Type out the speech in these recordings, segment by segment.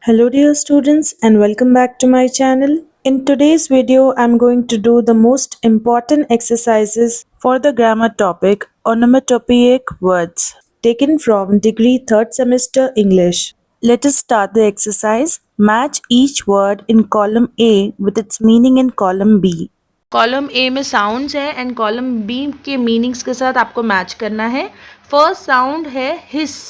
Hello dear students and welcome back to my channel. In today's video, I'm going to do the most important exercises for the grammar topic onomatopoeic words taken from degree 3rd semester English. Let us start the exercise. Match each word in column A with its meaning in column B. Column A में sounds है and column B के meanings के साथ आपको match करना है. First sound है हिस.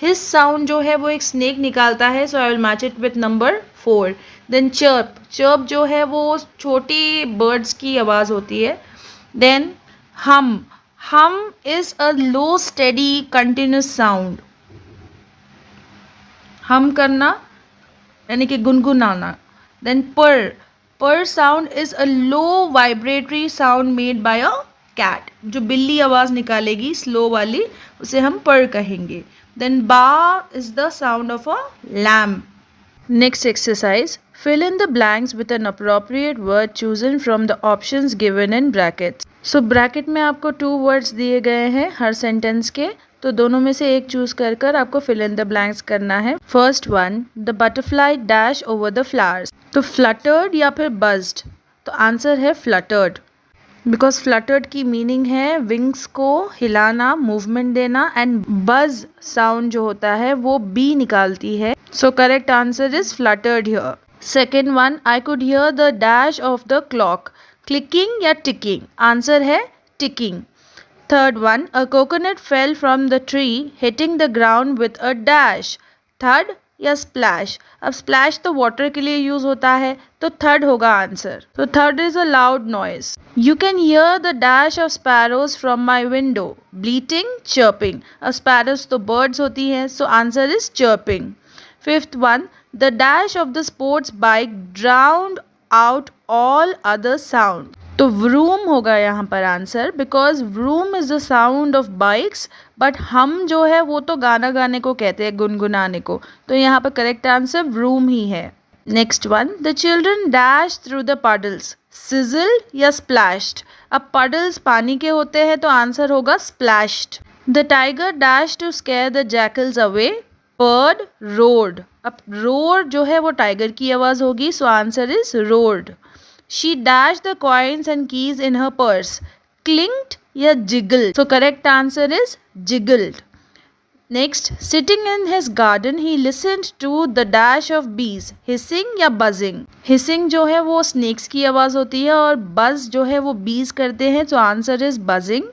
हिस sound जो है वो एक स्नेक निकालता है, so I will match it with number 4. Then chirp. Chirp जो है वो छोटी बर्ड्स की आवाज़ होती है. Then hum. Hum is a low steady continuous sound. Hum करना यानी कि गुनगुनाना. Then purr. Purr sound is a low vibratory sound made by a cat. जो बिल्ली आवाज़ निकालेगी स्लो वाली उसे हम पर कहेंगे. देन बा is the sound of a lamp. Next exercise. fill in the blanks with an appropriate word chosen from the options given in brackets. So bracket में आपको 2 words दिए गए हैं हर सेंटेंस के, तो दोनों में से एक चूज कर कर आपको fill in the blanks करना है. First one, the butterfly dash over the flowers. तो fluttered या फिर buzzed, तो आंसर है fluttered. बिकॉज फ्लटर्ड की मीनिंग है विंग्स को हिलाना, मूवमेंट देना, एंड बज साउंड जो होता है वो बी निकालती है. So correct answer is fluttered here. Second one, I could hear the dash of the clock. Clicking या टिकिंग, आंसर है ticking. Third one, a coconut fell from the tree hitting the ground with a dash. Third या splash. अब splash तो water के लिए use होता है, तो थर्ड होगा आंसर. तो third is a loud noise. You can hear the dash of sparrows from my window. Bleating, chirping. अब स्पैरोज तो बर्ड्स होती हैं, so answer is chirping. Fifth one, the dash of the sports bike drowned out all other sound. तो vroom होगा यहाँ पर answer, because vroom is the sound of bikes, but हम जो है वो तो गाना गाने को कहते हैं, गुनगुनाने को, तो यहाँ पर करेक्ट आंसर व्रूम ही है. Next one, the children dash through the puddles. Sizzled या स्प्लैश्ड. अब पडल्स पानी के होते हैं, तो आंसर होगा splashed. The tiger dash to scare the jackals away. Purred, roared. अब रोर जो है वो टाइगर की आवाज़ होगी, so answer is roared. She dashed the coins and keys in her purse. Clinked या jiggled. So correct answer is jiggled. Next, sitting in his garden, he listened to the dash of bees. Hissing या buzzing. Hissing जो है वो snakes की आवाज़ होती है और buzz जो है वो bees करते हैं, so answer is buzzing.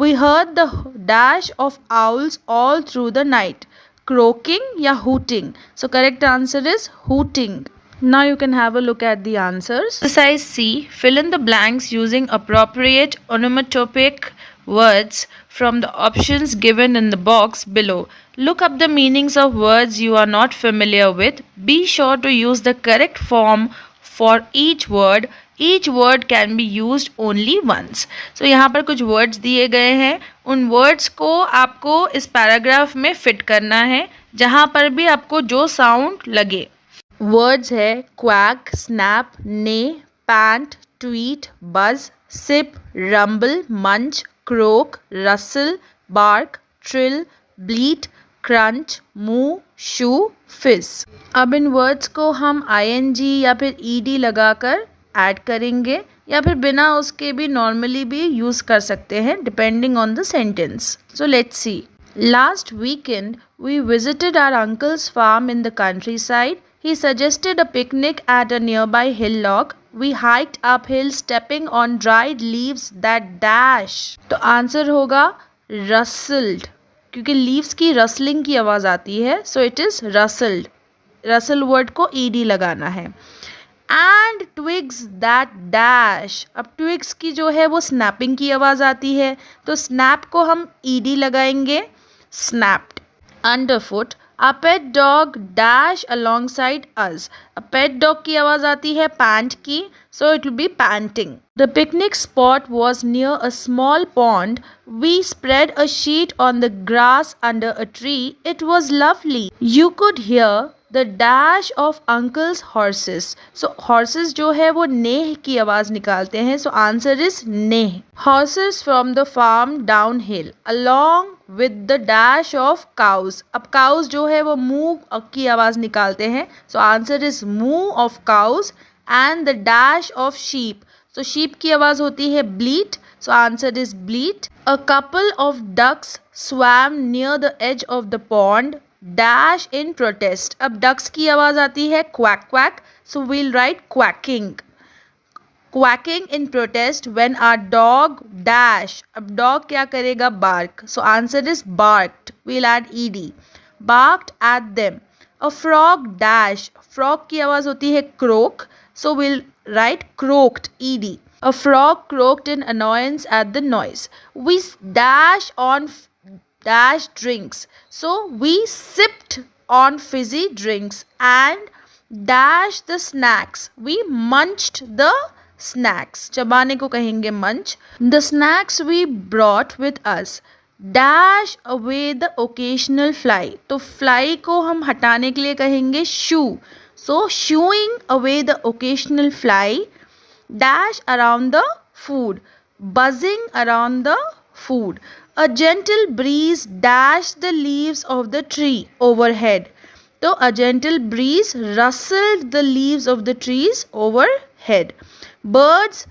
We heard the dash of owls all through the night. Croaking या hooting. So correct answer is hooting. Now you can have a look at the answers. Exercise C. Fill in the blanks using appropriate onomatopoeic words from the options given in the box below. Look up the meanings of words you are not familiar with. Be sure to use the correct form for each word. Each word can be used only once. So यहाँ पर कुछ words दिए गए हैं, उन words को आपको इस पैराग्राफ में फिट करना है जहाँ पर भी आपको जो साउंड लगे. वर्ड्स है quack, snap, neigh, pant, tweet, buzz, sip, rumble, munch, croak, rustle, bark, trill, bleat, crunch, moo, shoo, fizz. अब इन वर्ड्स को हम आईएनजी या फिर ईडी लगाकर ऐड करेंगे या फिर बिना उसके भी नॉर्मली भी यूज़ कर सकते हैं depending on the sentence. So let's see. Last weekend we visited our uncle's farm in the countryside. He suggested a picnic at a nearby hillock. We hiked uphill stepping on dried leaves that dash. तो answer होगा rustled, क्योंकि leaves की rustling की आवाज़ आती है, so it is rustled. rustle word को ed लगाना है. And twigs that dash. अब twigs की जो है वो snapping की आवाज़ आती है, तो snap को हम ed लगाएंगे, snapped. Underfoot. A pet dog dash alongside us. A pet dog की आवाज़ आती है pant की, so it will be panting. The picnic spot was near a small pond. We spread a sheet on the grass under a tree. It was lovely. You could hear the dash of uncle's horses. So horses जो है वो नेह की आवाज़ निकालते हैं, so answer is नेह. Horses from the farm downhill. Along with the dash of cows. अब cows जो है वो moo की आवाज़ निकालते हैं. So answer is moo of cows and the dash of sheep. So sheep की आवाज़ होती है bleat. So answer is bleat. A couple of ducks swam near the edge of the pond dash in protest. अब ducks की आवाज़ आती है quack quack. So we'll write quacking. Quacking in protest when our dog dash. अब dog क्या करेगा? Bark. So answer is barked. We'll add ed. Barked at them. A frog dash. Frog की आवाज़ होती है croak. So we'll write croaked ed. A frog croaked in annoyance at the noise. We dash on dash drinks. So we sipped on fizzy drinks and dash the snacks. We munched the snacks. चबाने को कहेंगे munch. The snacks we brought with us. Dash away the occasional fly. तो fly को हम हटाने के लिए कहेंगे shoo. So shooing away the occasional fly. Dash around the food. Buzzing around the food. A gentle breeze dashed the leaves of the tree overhead. So a gentle breeze rustled the leaves of the trees overhead. Birds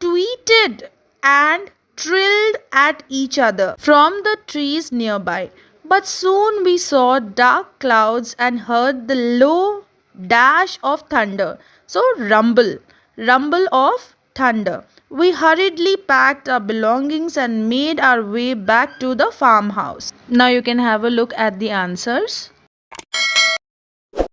tweeted and trilled at each other from the trees nearby. But soon we saw dark clouds and heard the low dash of thunder. So rumble of thunder. We hurriedly packed our belongings and made our way back to the farmhouse. Now you can have a look at the answers.